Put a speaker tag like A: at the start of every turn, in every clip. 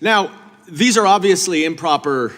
A: Now, these are obviously improper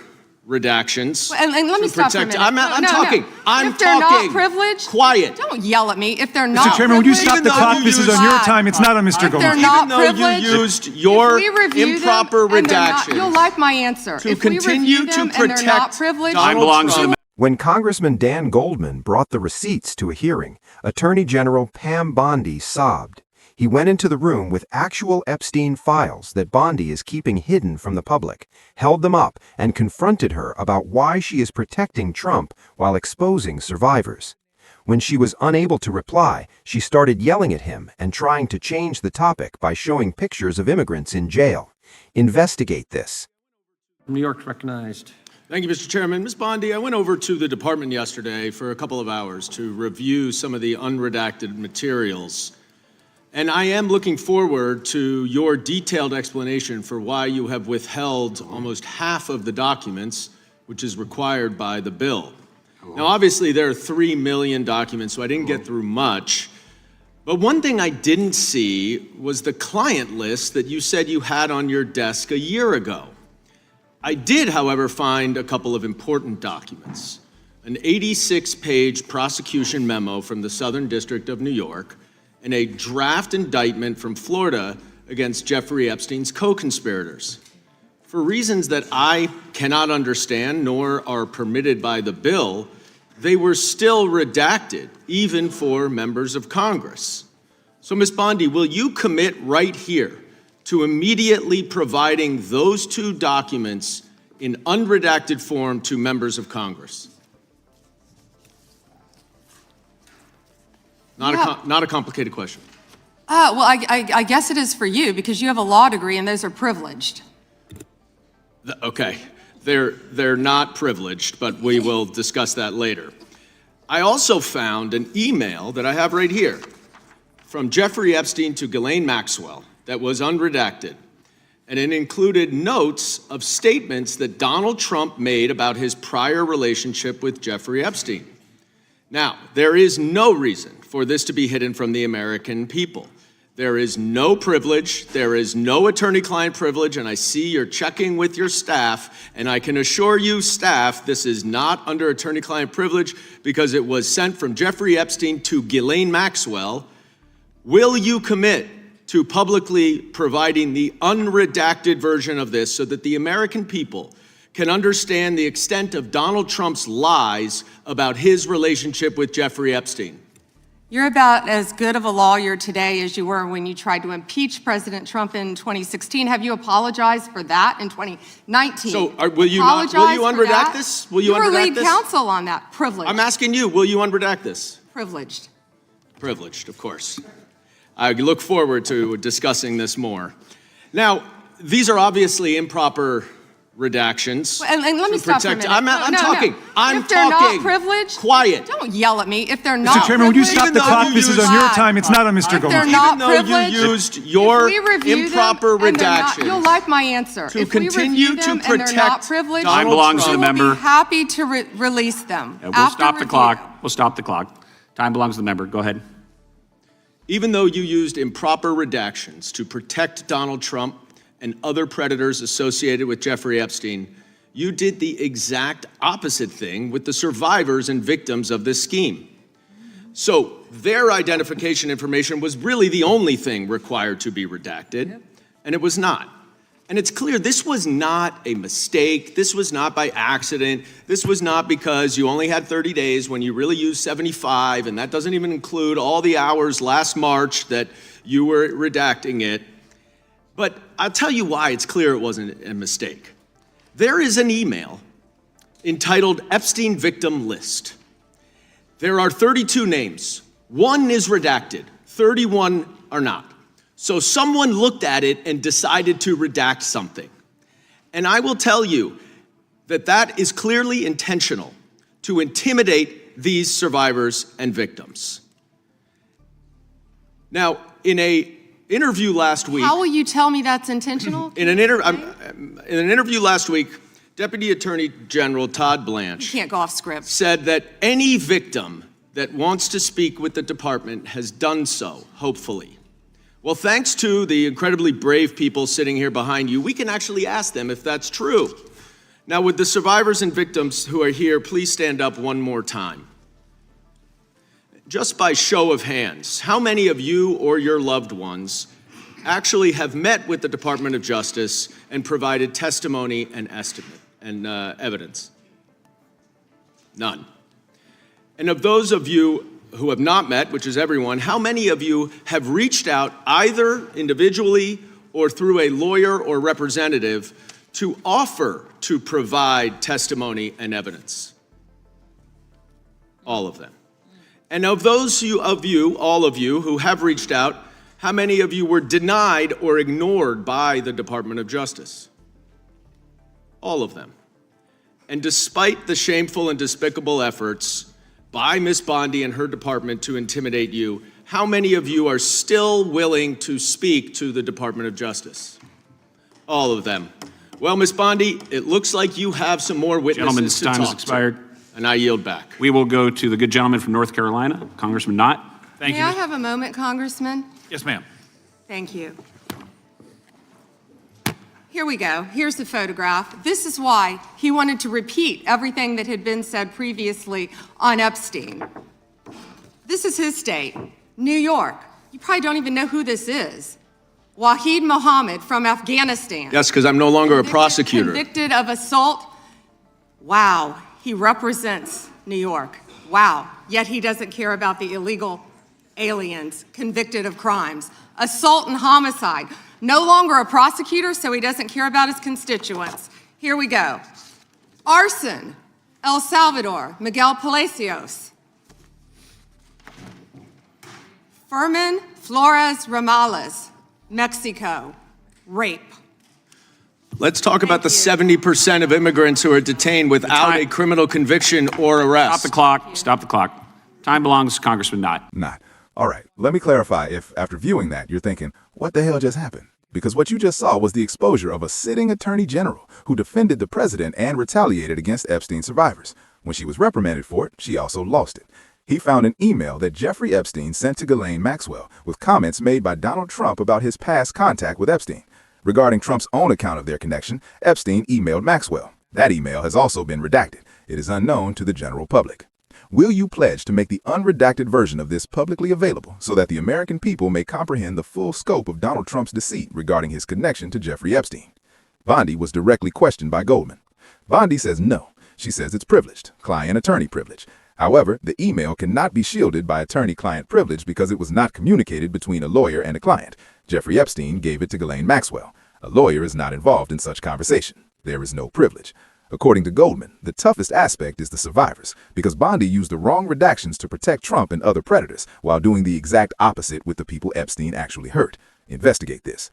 A: redactions.
B: And let me stop for a minute.
A: I'm talking.
B: No.
A: I'm
B: if they're
A: talking.
B: Not privileged,
A: quiet.
B: Don't yell at me. If they're not
C: Mr. Chairman, would you stop the clock?
A: you
C: This is
A: use-
C: on your time. It's not on Mr. Goldman.
B: They're not
A: Even though
B: privileged,
A: you used your
B: if we review
A: improper
B: them and they're not-
A: redactions
B: you'll like my answer.
A: to
B: If we
A: continue
B: review them
A: to
B: and they're not
A: protect
B: privileged,
A: Donald Trump.
D: When Congressman Dan Goldman brought the receipts to a hearing, Attorney General Pam Bondi sobbed. He went into the room with actual Epstein files that Bondi is keeping hidden from the public, held them up, and confronted her about why she is protecting Trump while exposing survivors. When she was unable to reply, she started yelling at him and trying to change the topic by showing pictures of immigrants in jail. Investigate this.
E: New York recognized.
A: Thank you, Mr. Chairman. Ms. Bondi, I went over to the department yesterday for a couple of hours to review some of the unredacted materials. And I am looking forward to your detailed explanation for why you have withheld almost half of the documents, which is required by the bill. Now, obviously, there are 3 million documents, so I didn't get through much. But one thing I didn't see was the client list that you said you had on your desk a year ago. I did, however, find a couple of important documents. An 86-page prosecution memo from the Southern District of New York, and a draft indictment from Florida against Jeffrey Epstein's co-conspirators. For reasons that I cannot understand nor are permitted by the bill, they were still redacted, even for members of Congress. So, Ms. Bondi, will you commit right here to immediately providing those two documents in unredacted form to members of Congress? Not a complicated question.
B: well, I guess it is for you because you have a law degree and those are privileged.
A: Okay, they're not privileged, but we will discuss that later. I also found an email that I have right here from Jeffrey Epstein to Ghislaine Maxwell that was unredacted, and it included notes of statements that Donald Trump made about his prior relationship with Jeffrey Epstein. Now, there is no reason for this to be hidden from the American people. There is no privilege, there is no attorney-client privilege, and I see you're checking with your staff, and I can assure you, staff, this is not under attorney-client privilege because it was sent from Jeffrey Epstein to Ghislaine Maxwell. Will you commit to publicly providing the unredacted version of this so that the American people can understand the extent of Donald Trump's lies about his relationship with Jeffrey Epstein?
B: You're about as good of a lawyer today as you were when you tried to impeach President Trump in 2016. Have you apologized for that in 2019?
A: So will you unredact this? Will you
B: were
A: unredact
B: lead
A: this?
B: counsel on that. Privileged.
A: I'm asking you, will you unredact this?
B: Privileged.
A: Privileged, of course. I look forward to discussing this more. Now, these are obviously improper redactions.
B: And let me stop for a minute.
A: I'm talking.
B: No.
A: I'm
B: if they're
A: talking.
B: not privileged,
A: quiet.
B: Don't yell at me. If they're not
C: Mr. Chairman, would you stop
B: privileged,
C: the clock? This is on your time. It's not on Mr.
B: If they're
C: Goldman.
B: not
A: Even though
B: privileged,
A: you used your
B: if we review
A: improper
B: them and they're not-
A: redactions
B: you'll like my answer.
A: to
B: If we
A: continue
B: review
A: to
B: them and they're not
A: protect
B: privileged,
A: Donald
E: Time belongs to the
B: we will
E: member.
B: be happy to release them.
E: We'll
B: after
E: stop the
B: review.
E: clock. We'll stop the clock. Time belongs to the member. Go ahead.
A: Even though you used improper redactions to protect Donald Trump and other predators associated with Jeffrey Epstein, you did the exact opposite thing with the survivors and victims of this scheme. So their identification information was really the only thing required to be redacted, and it was not. And it's clear this was not a mistake. This was not by accident. This was not because you only had 30 days when you really used 75, and that doesn't even include all the hours last March that you were redacting it. But I'll tell you why it's clear it wasn't a mistake. There is an email entitled Epstein Victim List. There are 32 names. One is redacted, 31 are not. So someone looked at it and decided to redact something. And I will tell you that that is clearly intentional to intimidate these survivors and victims. Now, in an interview last week,
B: How will you tell me that's intentional?
A: in an interview last week, Deputy Attorney General Todd
B: You
A: Blanche
B: can't go off script.
A: said that any victim that wants to speak with the department has done so, hopefully. Well, thanks to the incredibly brave people sitting here behind you, we can actually ask them if that's true. Now, would the survivors and victims who are here please stand up one more time? Just by show of hands, how many of you or your loved ones actually have met with the Department of Justice and provided testimony and evidence? None. And of those of you who have not met, which is everyone, how many of you have reached out either individually or through a lawyer or representative to offer to provide testimony and evidence? All of them. And of those of you, all of you, who have reached out, how many of you were denied or ignored by the Department of Justice? All of them. And despite the shameful and despicable efforts by Ms. Bondi and her department to intimidate you, how many of you are still willing to speak to the Department of Justice? All of them. Well, Ms. Bondi, it looks like you have some more witnesses to talk to.
E: Gentleman's time has expired.
A: And I yield back.
E: We will go to the good gentleman from North Carolina, Congressman Knott.
B: May I have a moment, Congressman?
C: Yes, ma'am.
B: Thank you. Here we go. Here's the photograph. This is why he wanted to repeat everything that had been said previously on Epstein. This is his state, New York. You probably don't even know who this is. Wahid Mohammed from Afghanistan.
A: Yes, because I'm no longer a prosecutor.
B: Convicted of assault. Wow, he represents New York. Wow, yet he doesn't care about the illegal aliens convicted of crimes. Assault and homicide. No longer a prosecutor, so he doesn't care about his constituents. Here we go. Arson, El Salvador, Miguel Palacios. Fermin Flores Ramales, Mexico, rape.
A: Let's talk about the 70% of immigrants who are detained without a criminal conviction or arrest.
E: Stop the clock. Stop the clock. Time belongs to Congressman Knott.
F: Not. All right, let me clarify if after viewing that you're thinking, what the hell just happened? Because what you just saw was the exposure of a sitting attorney general who defended the president and retaliated against Epstein survivors. When she was reprimanded for it, she also lost it. He found an email that Jeffrey Epstein sent to Ghislaine Maxwell with comments made by Donald Trump about his past contact with Epstein. Regarding Trump's own account of their connection, Epstein emailed Maxwell. That email has also been redacted. It is unknown to the general public. Will you pledge to make the unredacted version of this publicly available so that the American people may comprehend the full scope of Donald Trump's deceit regarding his connection to Jeffrey Epstein? Bondi was directly questioned by Goldman. Bondi says no. She says it's privileged, client-attorney privilege. However, the email cannot be shielded by attorney-client privilege because it was not communicated between a lawyer and a client. Jeffrey Epstein gave it to Ghislaine Maxwell. A lawyer is not involved in such conversation. There is no privilege. According to Goldman, the toughest aspect is the survivors, because Bondi used the wrong redactions to protect Trump and other predators, while doing the exact opposite with the people Epstein actually hurt. Investigate this.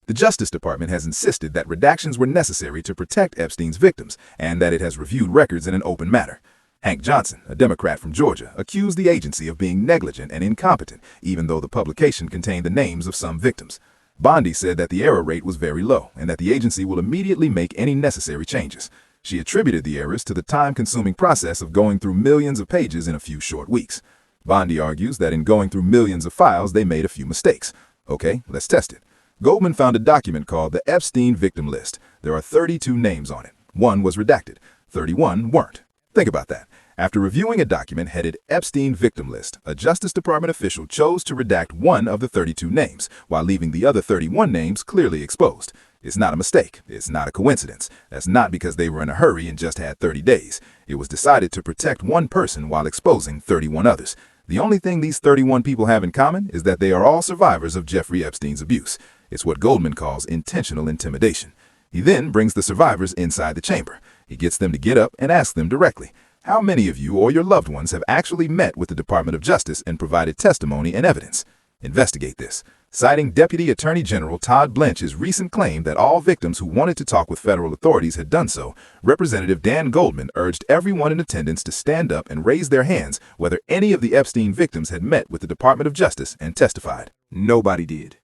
F: The Justice Department has insisted that redactions were necessary to protect Epstein's victims, and that it has reviewed records in an open manner. Hank Johnson, a Democrat from Georgia, accused the agency of being negligent and incompetent, even though the publication contained the names of some victims. Bondi said that the error rate was very low, and that the agency will immediately make any necessary changes. She attributed the errors to the time-consuming process of going through millions of pages in a few short weeks. Bondi argues that in going through millions of files, they made a few mistakes. Okay, let's test it. Goldman found a document called the Epstein Victim List. There are 32 names on it. 1 was redacted. 31 weren't. Think about that. After reviewing a document headed Epstein Victim List, a Justice Department official chose to redact 1 of the 32 names, while leaving the other 31 names clearly exposed. It's not a mistake. It's not a coincidence. That's not because they were in a hurry and just had 30 days. It was decided to protect one person while exposing 31 others. The only thing these 31 people have in common is that they are all survivors of Jeffrey Epstein's abuse. It's what Goldman calls intentional intimidation. He then brings the survivors inside the chamber. He gets them to get up and ask them directly, how many of you or your loved ones have actually met with the Department of Justice and provided testimony and evidence? Investigate this. Citing Deputy Attorney General Todd Blanche's recent claim that all victims who wanted to talk with federal authorities had done so, Representative Dan Goldman urged everyone in attendance to stand up and raise their hands whether any of the Epstein victims had met with the Department of Justice and testified. Nobody did.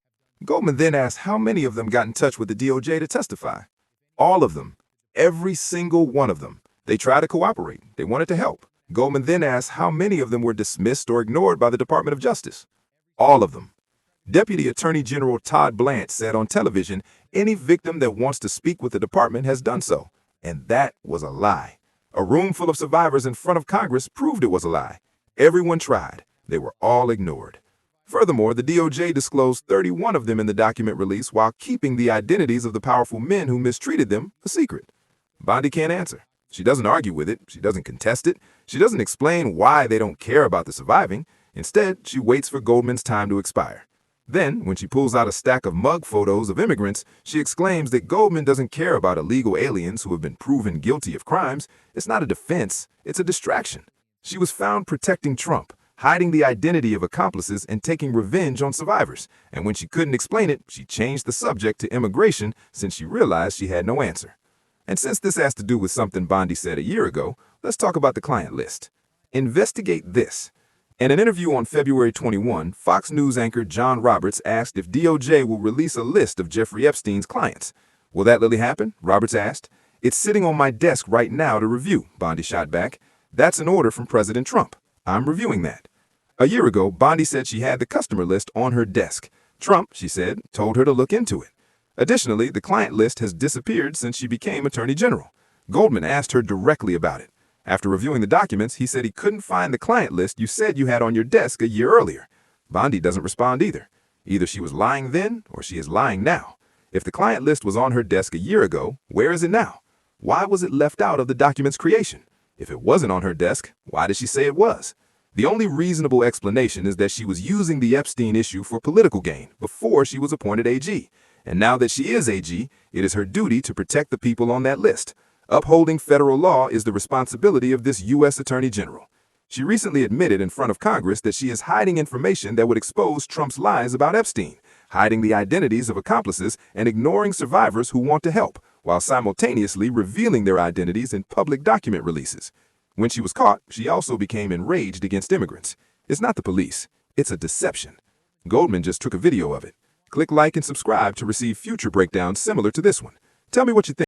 F: Goldman then asked how many of them got in touch with the DOJ to testify. All of them. Every single one of them. They tried to cooperate. They wanted to help. Goldman then asked how many of them were dismissed or ignored by the Department of Justice. All of them. Deputy Attorney General Todd Blanche said on television, any victim that wants to speak with the department has done so. And that was a lie. A room full of survivors in front of Congress proved it was a lie. Everyone tried. They were all ignored. Furthermore, the DOJ disclosed 31 of them in the document release while keeping the identities of the powerful men who mistreated them a secret. Bondi can't answer. She doesn't argue with it. She doesn't contest it. She doesn't explain why they don't care about the surviving. Instead, she waits for Goldman's time to expire. Then, when she pulls out a stack of mug photos of immigrants, she exclaims that Goldman doesn't care about illegal aliens who have been proven guilty of crimes. It's not a defense, it's a distraction. She was found protecting Trump, hiding the identity of accomplices and taking revenge on survivors. And when she couldn't explain it, she changed the subject to immigration since she realized she had no answer. And since this has to do with something Bondi said a year ago, let's talk about the client list. Investigate this. In an interview on February 21, Fox News anchor John Roberts asked if DOJ will release a list of Jeffrey Epstein's clients. Will that really happen? Roberts asked. It's sitting on my desk right now to review, Bondi shot back. That's an order from President Trump. I'm reviewing that. A year ago, Bondi said she had the customer list on her desk. Trump, she said, told her to look into it. Additionally, the client list has disappeared since she became Attorney General. Goldman asked her directly about it. After reviewing the documents, he said he couldn't find the client list you said you had on your desk a year earlier. Bondi doesn't respond either. Either she was lying then or she is lying now. If the client list was on her desk a year ago, where is it now? Why was it left out of the document's creation? If it wasn't on her desk, why did she say it was? The only reasonable explanation is that she was using the Epstein issue for political gain before she was appointed AG. And now that she is AG, it is her duty to protect the people on that list. Upholding federal law is the responsibility of this U.S. Attorney General. She recently admitted in front of Congress that she is hiding information that would expose Trump's lies about Epstein, hiding the identities of accomplices and ignoring survivors who want to help, while simultaneously revealing their identities in public document releases. When she was caught, she also became enraged against immigrants. It's not the police. It's a deception. Goldman just took a video of it. Click like and subscribe to receive future breakdowns similar to this one. Tell me what you think.